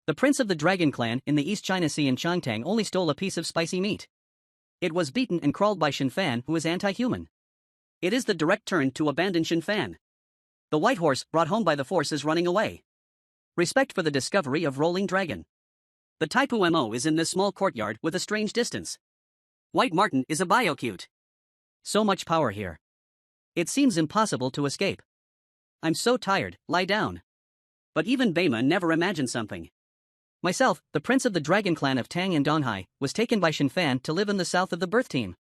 The prince of the dragon clan in the East China Sea in Qiáng only stole a piece of spicy meat. It was beaten and crawled by Chen Fan, who is anti-human. It is the direct turn to abandon Chen Fan. The white horse brought home by the force is running away. Respect for the discovery of rolling dragon. The Taipu Mo is in this small courtyard with a strange distance. White Martin is a biocute. So much power here. It seems impossible to escape. I'm so tired, lie down. But even Baima never imagined something. Myself, the prince of the dragon clan of Tang and Donghai, was taken by Chen Fan to live in the south of the birth team.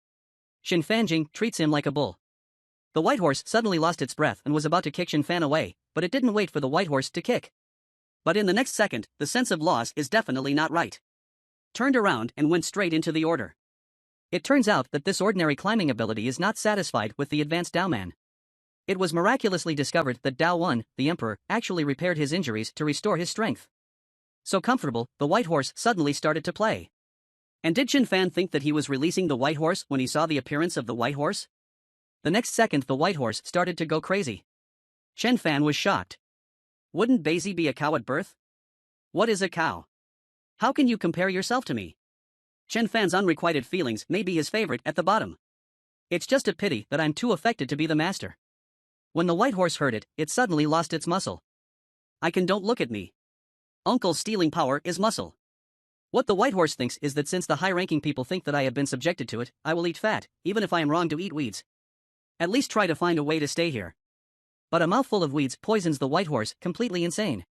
Chen Fanjing treats him like a bull. The white horse suddenly lost its breath and was about to kick Chen Fan away, but it didn't wait for the white horse to kick. But in the next second, the sense of loss is definitely not right. Turned around and went straight into the order. It turns out that this ordinary climbing ability is not satisfied with the advanced Daoman. It was miraculously discovered that Dao 1, the emperor, actually repaired his injuries to restore his strength. So comfortable, the white horse suddenly started to play. And did Chen Fan think that he was releasing the white horse when he saw the appearance of the white horse? The next second the white horse started to go crazy. Chen Fan was shocked. Wouldn't Basie be a cow at birth? What is a cow? How can you compare yourself to me? Chen Fan's unrequited feelings may be his favorite at the bottom. It's just a pity that I'm too affected to be the master. When the white horse heard it, it suddenly lost its muscle. I can don't look at me. Uncle's stealing power is muscle. What the white horse thinks is that since the high-ranking people think that I have been subjected to it, I will eat fat, even if I am wrong to eat weeds. At least try to find a way to stay here. But a mouthful of weeds poisons the white horse, completely insane.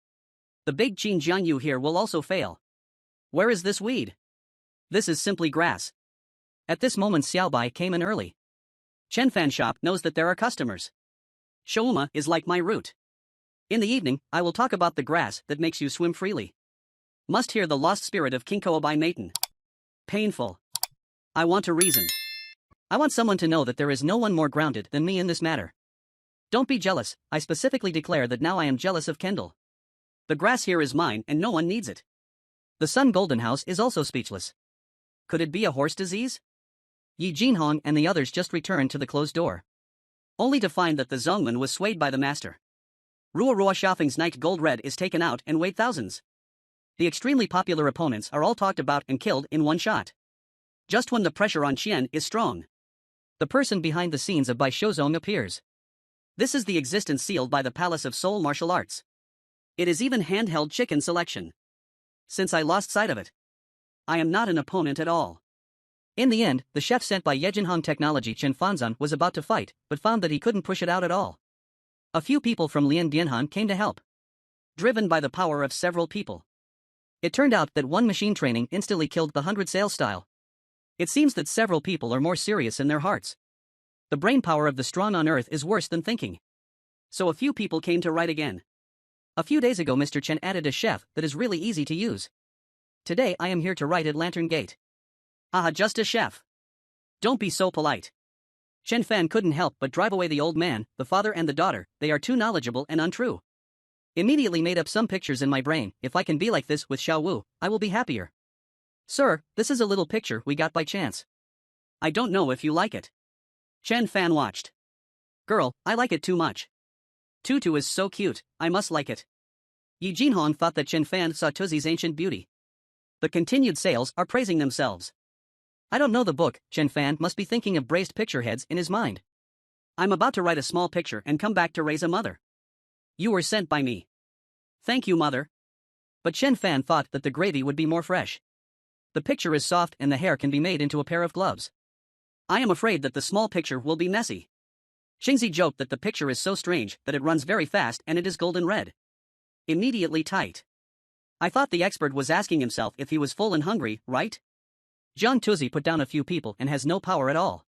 The big Qin Jiang Yu here will also fail. Where is this weed? This is simply grass. At this moment Xiaobai came in early. Chen Fan shop knows that there are customers. Shouma is like my route. In the evening, I will talk about the grass that makes you swim freely. Must hear the lost spirit of King Koabai Maiden. Painful. I want to reason. I want someone to know that there is no one more grounded than me in this matter. Don't be jealous, I specifically declare that now I am jealous of Kendall. The grass here is mine and no one needs it. The Sun Golden House is also speechless. Could it be a horse disease? Yi Jinhong and the others just returned to the closed door. Only to find that the Zhongman was swayed by the master. Rua Rua Shopping's Night Gold Red is taken out and weighed thousands. The extremely popular opponents are all talked about and killed in one shot. Just when the pressure on Qián is strong. The person behind the scenes of Bai Shouzong appears. This is the existence sealed by the Palace of Soul Martial Arts. It is even handheld chicken selection. Since I lost sight of it, I am not an opponent at all. In the end, the chef sent by Yejinhong Technology Chen Fanzan was about to fight, but found that he couldn't push it out at all. A few people from Lian Bianhan came to help. Driven by the power of several people. It turned out that one machine training instantly killed the 100 sales style. It seems that several people are more serious in their hearts. The brain power of the strong on earth is worse than thinking. So a few people came to write again. A few days ago Mr. Chen added a chef that is really easy to use. Today I am here to write at Lantern Gate. Haha, just a chef. Don't be so polite. Chen Fan couldn't help but drive away the old man, the father and the daughter, they are too knowledgeable and untrue. Immediately made up some pictures in my brain, if I can be like this with Xiao Wu, I will be happier. Sir, this is a little picture we got by chance. I don't know if you like it. Chen Fan watched. Girl, I like it too much. Tutu is so cute, I must like it. Yi Jinhong thought that Chen Fan saw Tuzi's ancient beauty. The continued sales are praising themselves. I don't know the book, Chen Fan must be thinking of braised picture heads in his mind. I'm about to write a small picture and come back to raise a mother. You were sent by me. Thank you, mother. But Chen Fan thought that the gravy would be more fresh. The picture is soft and the hair can be made into a pair of gloves. I am afraid that the small picture will be messy. Xingzi joked that the picture is so strange that it runs very fast and it is golden red. Immediately tight. I thought the expert was asking himself if he was full and hungry, right? Zhang Tuzi put down a few people and has no power at all.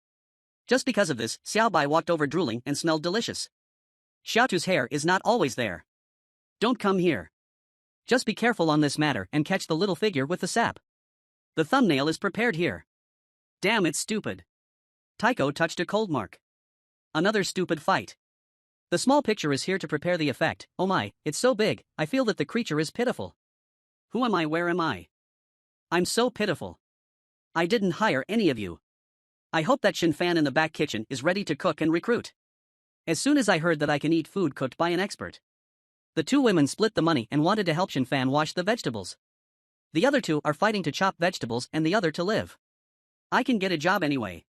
Just because of this, Xiaobai walked over drooling and smelled delicious. Xiaotu's hair is not always there. Don't come here. Just be careful on this matter and catch the little figure with the sap. The thumbnail is prepared here. Damn, it's stupid. Tycho touched a cold mark. Another stupid fight. The small picture is here to prepare the effect. Oh my, it's so big, I feel that the creature is pitiful. Who am I? Where am I? I'm so pitiful. I didn't hire any of you. I hope that Chen Fan in the back kitchen is ready to cook and recruit. As soon as I heard that I can eat food cooked by an expert. The two women split the money and wanted to help Chen Fan wash the vegetables. The other two are fighting to chop vegetables and the other to live. I can get a job anyway.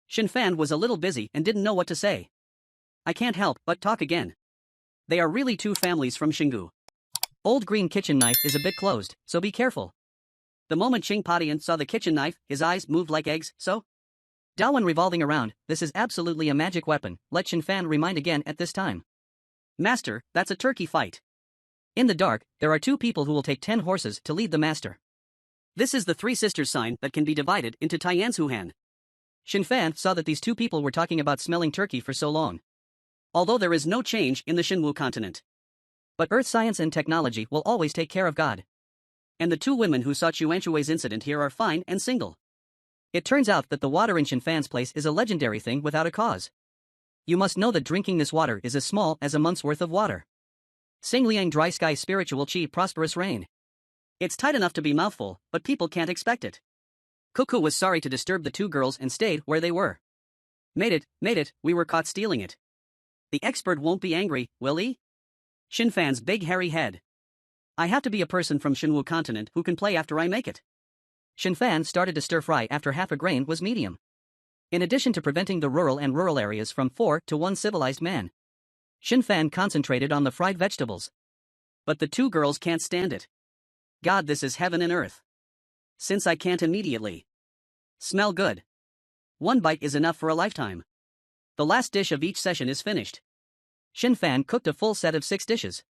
Chen Fan was a little busy and didn't know what to say. I can't help but talk again. They are really two families from Xingu. Old green kitchen knife is a bit closed, so be careful. The moment Qing Patian saw the kitchen knife, his eyes moved like eggs, so? Dawan revolving around, this is absolutely a magic weapon, let Chen Fan remind again at this time. Master, that's a turkey fight. In the dark, there are two people who will take 10 horses to lead the master. This is the three sisters sign that can be divided into Tian's Huhan. Chen Fan saw that these two people were talking about smelling turkey for so long. Although there is no change in the Xinwu continent. But earth science and technology will always take care of God. And the two women who saw Chuanchui's incident here are fine and single. It turns out that the water in Chen Fan's place is a legendary thing without a cause. You must know that drinking this water is as small as a month's worth of water. Sing Liang dry sky spiritual chi prosperous rain. It's tight enough to be mouthful, but people can't expect it. Cuckoo was sorry to disturb the two girls and stayed where they were. Made it, we were caught stealing it. The expert won't be angry, will he? Chen Fan's big hairy head. I have to be a person from Xinwu continent who can play after I make it. Chen Fan started to stir fry after half a grain was medium. In addition to preventing the rural areas from 4 to 1 civilized man, Chen Fan concentrated on the fried vegetables. But the two girls can't stand it. God, this is heaven and earth. Since I can't immediately smell good. One bite is enough for a lifetime. The last dish of each session is finished. Chen Fan cooked a full set of 6 dishes.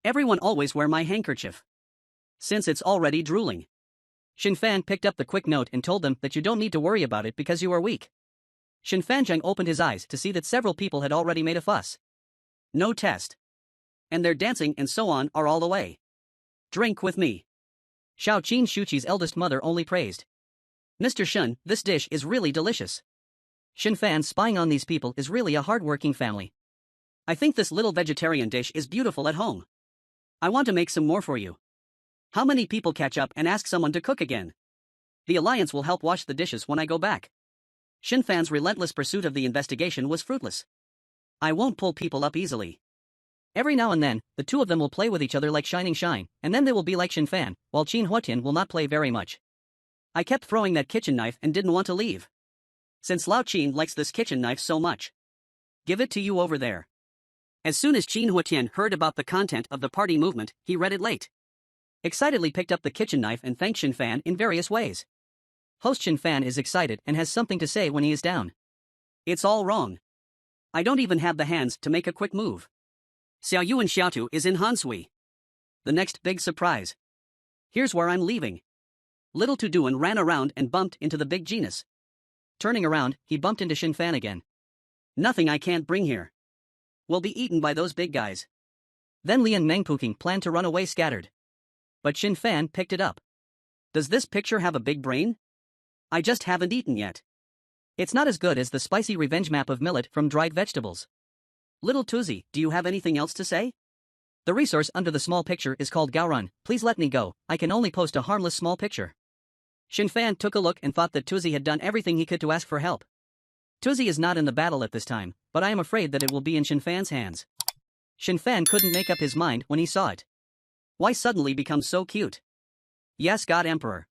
Everyone always wear my handkerchief. Since it's already drooling. Chen Fan picked up the quick note and told them that you don't need to worry about it because you are weak. Chen Fanzheng opened his eyes to see that several people had already made a fuss. No test. And their dancing and so on are all the way. Drink with me. Xiao Qin Shuqi's eldest mother only praised. Mr. Shun, this dish is really delicious. Chen Fan spying on these people is really a hard-working family. I think this little vegetarian dish is beautiful at home. I want to make some more for you. How many people catch up and ask someone to cook again? The alliance will help wash the dishes when I go back. Chen Fan's relentless pursuit of the investigation was fruitless. I won't pull people up easily. Every now and then, the two of them will play with each other like Shining Shine, and then they will be like Chen Fan, while Qin Huotian will not play very much. I kept throwing that kitchen knife and didn't want to leave. Since Lao Qin likes this kitchen knife so much. Give it to you over there. As soon as Qin Huotian heard about the content of the party movement, he read it late. Excitedly picked up the kitchen knife and thanked Chen Fan in various ways. Host Chen Fan is excited and has something to say when he is down. It's all wrong. I don't even have the hands to make a quick move. Xiao Yu and Xiao Tu is in Hansui. The next big surprise. Here's where I'm leaving. Little Tuduan ran around and bumped into the big genus. Turning around, he bumped into Chen Fan again. Nothing I can't bring here. Will be eaten by those big guys. Then Lian Mengpuking planned to run away scattered. But Chen Fan picked it up. Does this picture have a big brain? I just haven't eaten yet. It's not as good as the spicy revenge map of millet from dried vegetables. Little Tuzi, do you have anything else to say? The resource under the small picture is called Gaorun. Please let me go, I can only post a harmless small picture. Chen Fan took a look and thought that Tuzi had done everything he could to ask for help. Tuzi is not in the battle at this time, but I am afraid that it will be in Chen Fan's hands. Chen Fan couldn't make up his mind when he saw it. Why suddenly become so cute? Yes, God Emperor.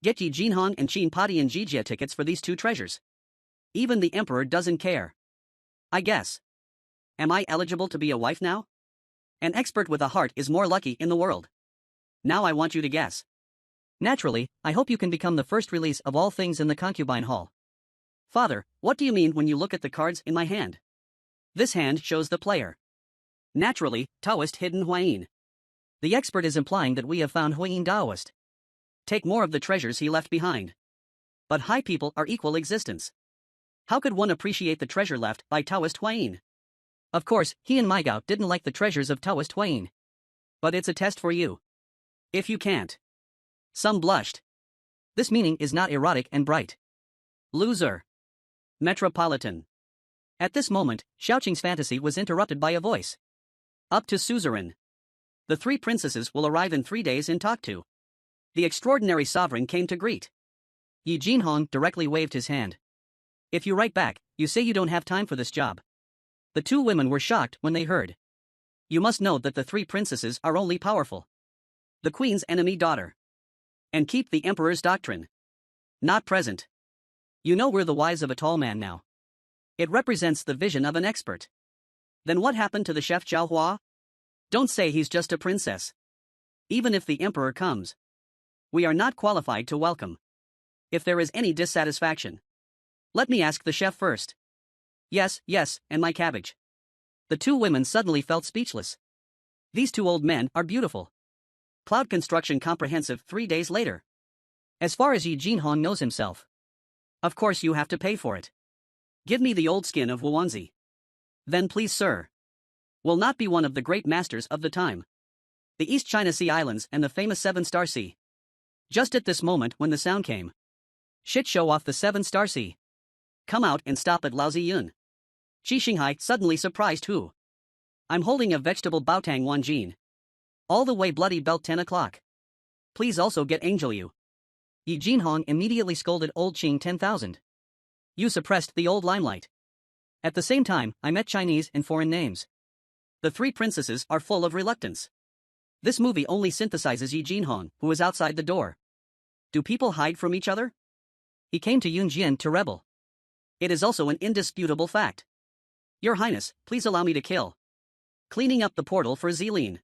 Get ye Jinhong and Qin Pati and Jijia tickets for these two treasures. Even the Emperor doesn't care. I guess. Am I eligible to be a wife now? An expert with a heart is more lucky in the world. Now I want you to guess. Naturally, I hope you can become the first release of all things in the concubine hall. Father, what do you mean when you look at the cards in my hand? This hand shows the player. Naturally, Taoist hidden Huayin. The expert is implying that we have found Huayin Taoist. Take more of the treasures he left behind. But high people are equal existence. How could one appreciate the treasure left by Taoist Huayin? Of course, he and Maigao didn't like the treasures of Taoist Huayin. But it's a test for you. If you can't. Some blushed. This meaning is not erotic and bright. Loser. Metropolitan. At this moment, Xiaoqing's fantasy was interrupted by a voice. Up to suzerain. The 3 princesses will arrive in 3 days in Toktu. The extraordinary sovereign came to greet. Yi Jinhong directly waved his hand. If you write back, you say you don't have time for this job. The 2 women were shocked when they heard. You must know that the 3 princesses are only powerful. The queen's enemy daughter. And keep the emperor's doctrine. Not present. You know we're the wise of a tall man now. It represents the vision of an expert. Then what happened to the chef Zhao Hua? Don't say he's just a princess. Even if the emperor comes, we are not qualified to welcome. If there is any dissatisfaction, let me ask the chef first. Yes, and my cabbage. The two women suddenly felt speechless. These two old men are beautiful. Cloud construction comprehensive 3 days later. As far as Yi Jinhong knows himself. Of course you have to pay for it. Give me the old skin of Wuanzi. Then please sir. Will not be one of the great masters of the time. The East China Sea Islands and the famous Seven-Star Sea. Just at this moment when the sound came. Shit show off the Seven-Star Sea. Come out and stop at Lao Ziyun. Qi Xinghai suddenly surprised who? I'm holding a vegetable baotang Wanjin. All the way bloody belt 10 o'clock. Please also get Angel Yu. Yi Jinhong immediately scolded old Qing 10,000. You suppressed the old limelight. At the same time, I met Chinese and foreign names. The three princesses are full of reluctance. This movie only synthesizes Yi Jinhong, who is outside the door. Do people hide from each other? He came to Yunjian to rebel. It is also an indisputable fact. Your Highness, please allow me to kill. Cleaning up the portal for Zilin.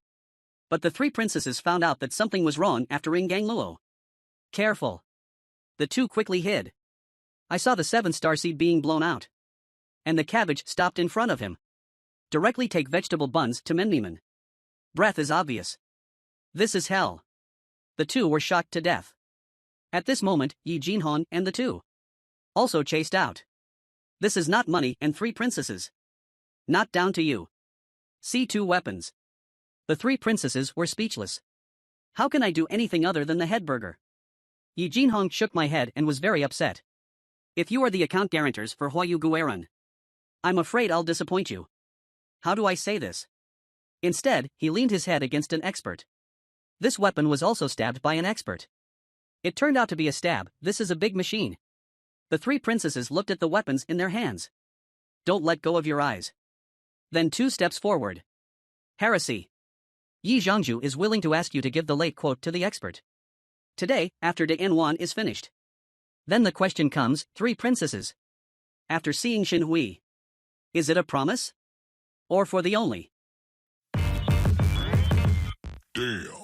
But the three princesses found out that something was wrong after Ringang Luo. Careful. The two quickly hid. I saw the Seven-Star Sea being blown out. And the cabbage stopped in front of him. Directly take vegetable buns to Menmiman. Breath is obvious. This is hell. The two were shocked to death. At this moment, Yi Jinhong and the two also chased out. This is not money and three princesses. Not down to you. See two weapons. The three princesses were speechless. How can I do anything other than the head burger? Yi Jinhong shook my head and was very upset. If you are the account guarantors for Huayu Guerun, I'm afraid I'll disappoint you. How do I say this? Instead, he leaned his head against an expert. This weapon was also stabbed by an expert. It turned out to be a stab. This is a big machine. The three princesses looked at the weapons in their hands. Don't let go of your eyes. Then 2 steps forward. Heresy. Yi Zhongju is willing to ask you to give the late quote to the expert. Today, after De Wan is finished. Then the question comes, 3 princesses. After seeing Xin Hui. Is it a promise? Or for the only? Damn.